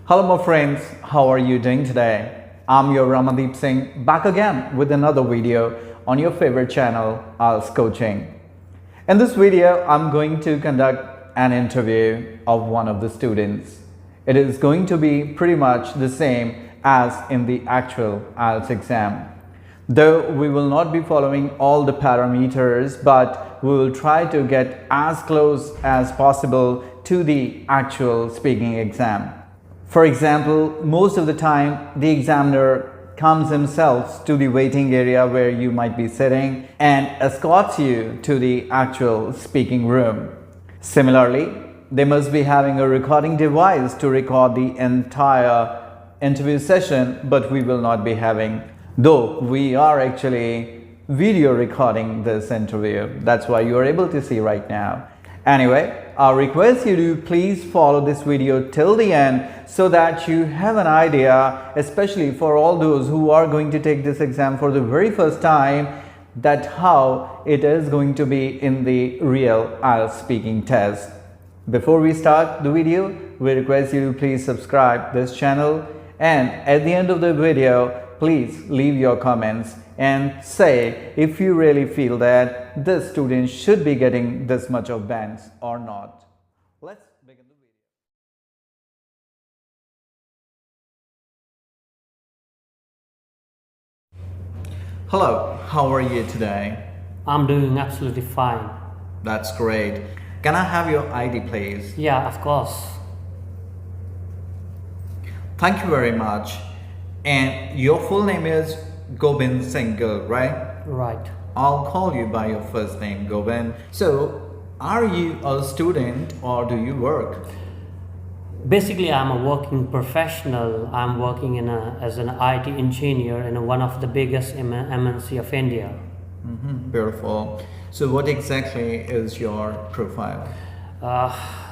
Hello my friends, how are you doing today? I'm your Ramandeep Singh, back again with another video on your favorite channel, IELTS Coaching. In this video, I'm going to conduct an interview of one of the students. It is going to be pretty much the same as in the actual IELTS exam. Though we will not be following all the parameters, but we will try to get as close as possible to the actual speaking exam. For example, most of the time the examiner comes himself to the waiting area where you might be sitting and escorts you to the actual speaking room. Similarly, they must be having a recording device to record the entire interview session, but we will not be having, though we are actually video recording this interview. That's why you are able to see right now. Anyway, I request you to please follow this video till the end so that you have an idea, especially for all those who are going to take this exam for the very first time, that how it is going to be in the real IELTS speaking test. Before we start the video, we request you to please subscribe this channel, and at the end of the video, please leave your comments and say if you really feel that this student should be getting this much of bands or not. Let's begin the video. Hello, how are you today? I'm doing absolutely fine. That's great. Can I have your ID please? Yeah, of course. Thank you very much. And your full name is Gobind Singh, right? Right. I'll call you by your first name, Gobind. So, are you a student or do you work? Basically, I'm a working professional. I'm working as an IT engineer in one of the biggest MNC of India. Beautiful. So, what exactly is your profile?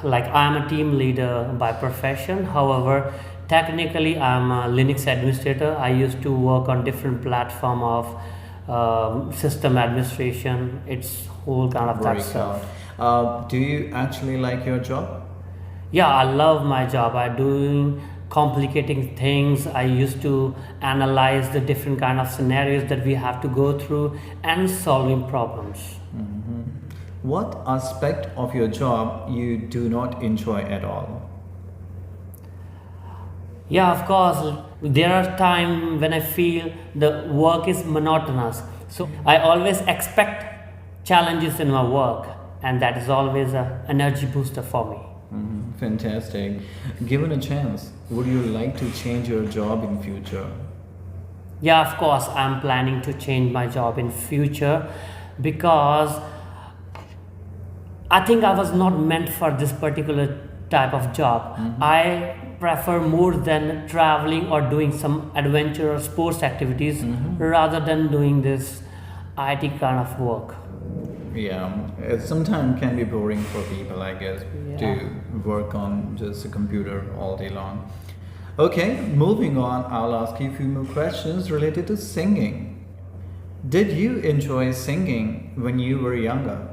Like I'm a team leader by profession. However, technically, I'm a Linux administrator. I used to work on different platform of system administration. It's whole kind of that stuff. Do you actually like your job? Yeah, I love my job. I'm doing complicating things. I used to analyze the different kind of scenarios that we have to go through and solving problems. What aspect of your job you do not enjoy at all? Yeah, of course, there are times when I feel the work is monotonous. So I always expect challenges in my work, and that is always an energy booster for me. Fantastic. Given a chance, would you like to change your job in future? Yeah, of course, I'm planning to change my job in future because I think I was not meant for this particular type of job. I prefer more than traveling or doing some adventure or sports activities rather than doing this IT kind of work. Yeah, it sometimes can be boring for people, I guess, to work on just a computer all day long. Okay, moving on, I'll ask you a few more questions related to singing. Did you enjoy singing when you were younger?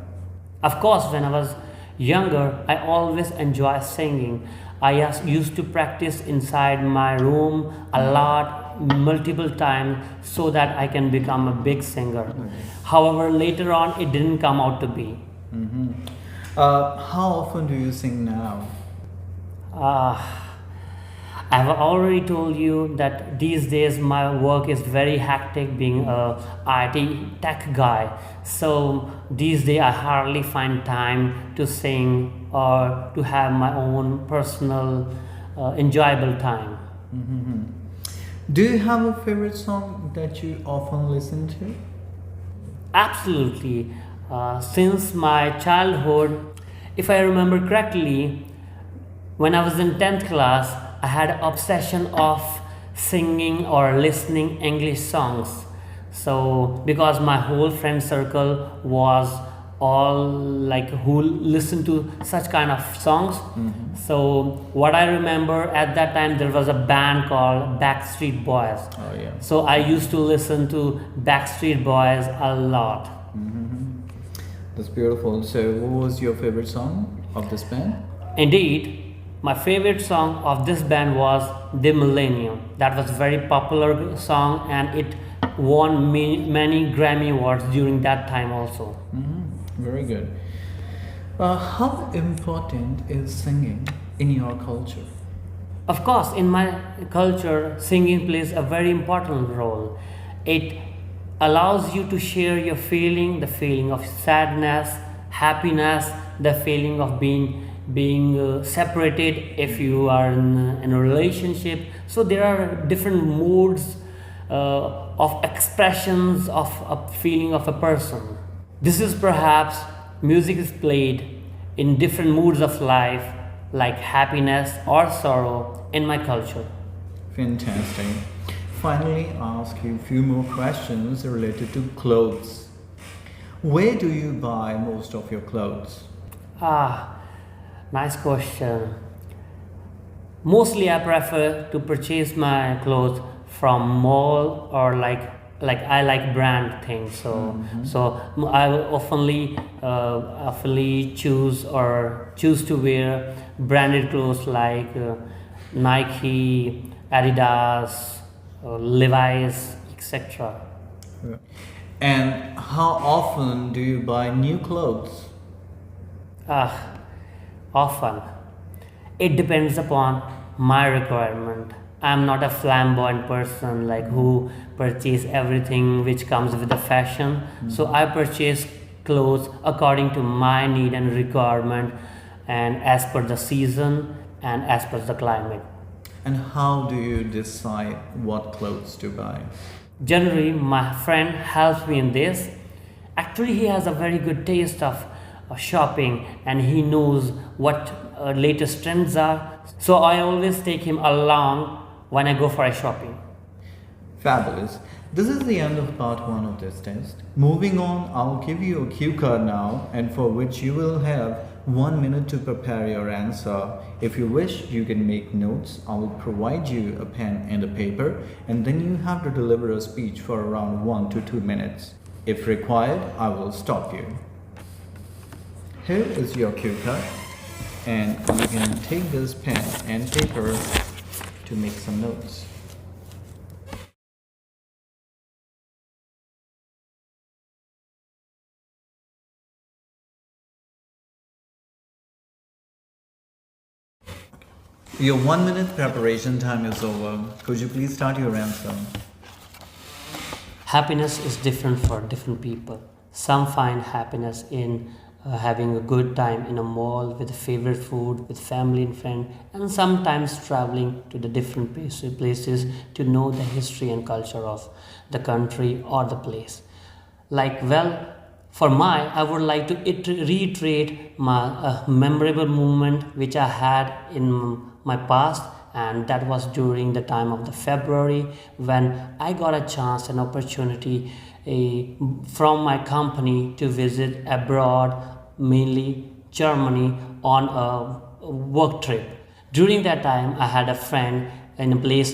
Of course, when I was younger, I always enjoyed singing. I used to practice inside my room a lot, multiple times, so that I can become a big singer. However, later on, it didn't come out to be. How often do you sing now? I've already told you that these days my work is very hectic being a IT tech guy. So these days I hardly find time to sing or to have my own personal enjoyable time. Do you have a favorite song that you often listen to? Absolutely. Since my childhood, if I remember correctly, when I was in 10th class, I had an obsession of singing or listening English songs. So because my whole friend circle was all like who listen to such kind of songs. So what I remember at that time, there was a band called Backstreet Boys. Oh yeah. So I used to listen to Backstreet Boys a lot. That's beautiful. So what was your favorite song of this band? Indeed, my favorite song of this band was The Millennium. That was a very popular song and it won many Grammy Awards during that time also. Very good. How important is singing in your culture? Of course, in my culture, singing plays a very important role. It allows you to share your feeling, the feeling of sadness, happiness, the feeling of being separated if you are in a relationship. So there are different moods of expressions of a feeling of a person. This is perhaps music is played in different moods of life, like happiness or sorrow in my culture. Fantastic. Finally, I'll ask you a few more questions related to clothes. Where do you buy most of your clothes? Nice question. Mostly I prefer to purchase my clothes from mall or like I like brand things. So I will oftenly choose to wear branded clothes like Nike, Adidas, Levi's, etc. And how often do you buy new clothes? Often. It depends upon my requirement. I'm not a flamboyant person like who purchase everything which comes with the fashion. So I purchase clothes according to my need and requirement and as per the season and as per the climate. And how do you decide what clothes to buy? Generally, my friend helps me in this. Actually, he has a very good taste of shopping and he knows what latest trends are. So I always take him along when I go for a shopping. Fabulous. This is the end of part 1 of this test. Moving on, I'll give you a cue card now and for which you will have 1 minute to prepare your answer. If you wish, you can make notes. I will provide you a pen and a paper and then you have to deliver a speech for around 1 to 2 minutes. If required, I will stop you. Here is your cue card and you can take this pen and paper to make some notes. Your 1 minute preparation time is over. Could you please start your answer? Happiness is different for different people. Some find happiness in having a good time in a mall with favorite food, with family and friend, and sometimes traveling to the different places to know the history and culture of the country or the place. I would like to reiterate my memorable moment which I had in my past, and that was during the time of the February when I got a chance and opportunity from my company to visit abroad, mainly Germany, on a work trip. During that time, I had a friend in a place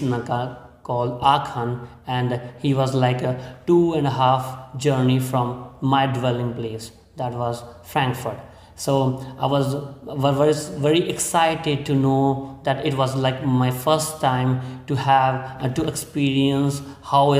called Aachen, and he was like a 2.5 journey from my dwelling place, that was Frankfurt. So I was very excited to know that it was like my first time to have to experience how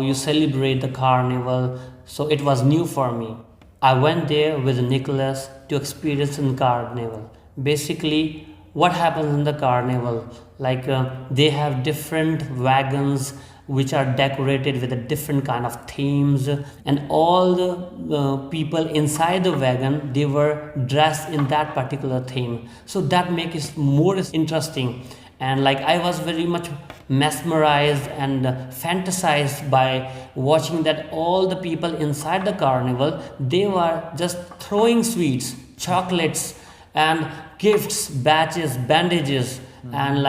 you celebrate the carnival. So it was new for me. I went there with Nicholas to experience the carnival. Basically, what happens in the carnival? They have different wagons which are decorated with a different kind of themes, and all the people inside the wagon, they were dressed in that particular theme. So that makes it more interesting, and I was very much mesmerized and fantasized by watching that all the people inside the carnival, they were just throwing sweets, chocolates and gifts, badges, bandages, and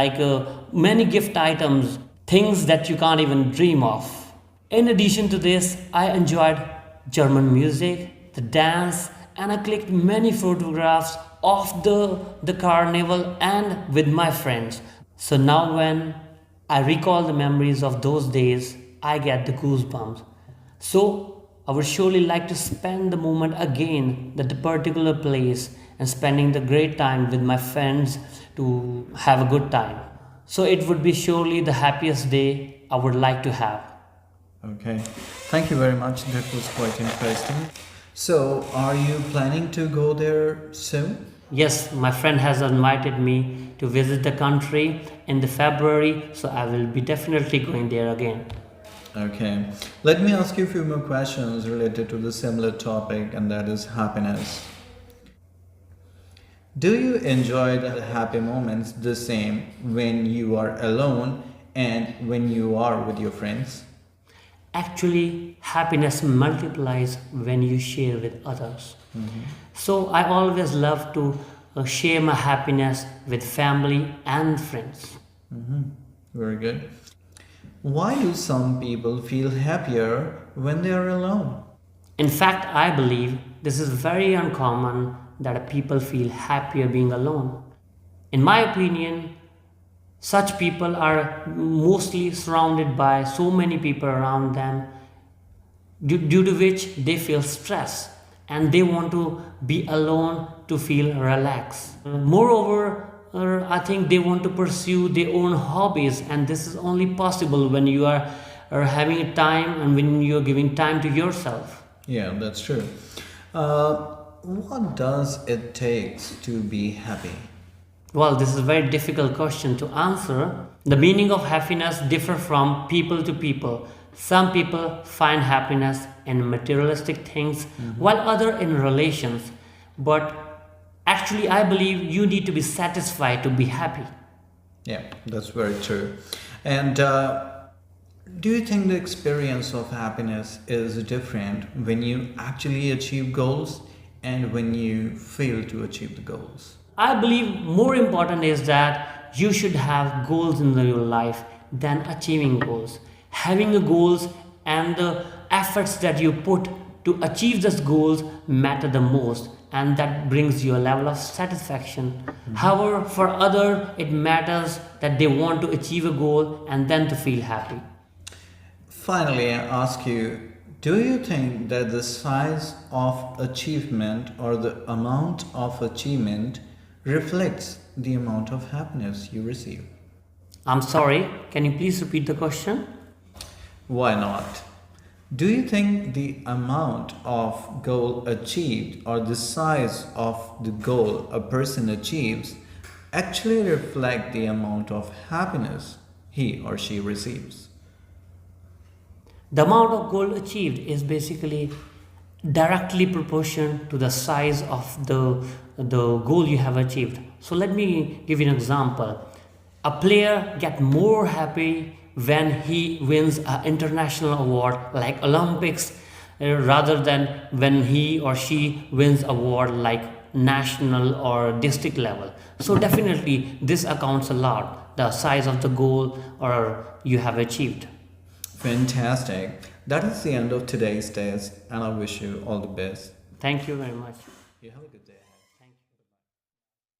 many gift items, things that you can't even dream of. In addition to this, I enjoyed German music, the dance, and I clicked many photographs of the carnival and with my friends. So now when I recall the memories of those days, I get the goosebumps. So I would surely like to spend the moment again at the particular place and spending the great time with my friends to have a good time. So it would be surely the happiest day I would like to have. Okay, thank you very much. That was quite interesting. So, are you planning to go there soon? Yes, my friend has invited me to visit the country in the February, so I will be definitely going there again. Okay, let me ask you a few more questions related to the similar topic, and that is happiness. Do you enjoy the happy moments the same when you are alone and when you are with your friends? Actually, happiness multiplies when you share with others. So I always love to share my happiness with family and friends. Very good. Why do some people feel happier when they are alone? In fact, I believe this is very uncommon that people feel happier being alone. In my opinion, such people are mostly surrounded by so many people around them, due to which they feel stress and they want to be alone to feel relaxed. Moreover, I think they want to pursue their own hobbies, and this is only possible when you are having a time and when you are giving time to yourself. Yeah, that's true. What does it take to be happy? Well, this is a very difficult question to answer. The meaning of happiness differs from people to people. Some people find happiness in materialistic things, while other in relations. But actually, I believe you need to be satisfied to be happy. Yeah, that's very true. And do you think the experience of happiness is different when you actually achieve goals and when you fail to achieve the goals? I believe more important is that you should have goals in your life than achieving goals. Having the goals and the efforts that you put to achieve those goals matter the most, and that brings you a level of satisfaction. However, for others, it matters that they want to achieve a goal and then to feel happy. Finally, I ask you, do you think that the size of achievement or the amount of achievement reflects the amount of happiness you receive? I'm sorry, can you please repeat the question? Why not? Do you think the amount of goal achieved or the size of the goal a person achieves actually reflect the amount of happiness he or she receives? The amount of goal achieved is basically directly proportional to the size of the goal you have achieved. So let me give you an example. A player get more happy when he wins an international award like Olympics, rather than when he or she wins award like national or district level. So definitely this accounts a lot, the size of the goal or you have achieved. Fantastic. That is the end of today's test, and I wish you all the best. Thank you very much. You have a good day.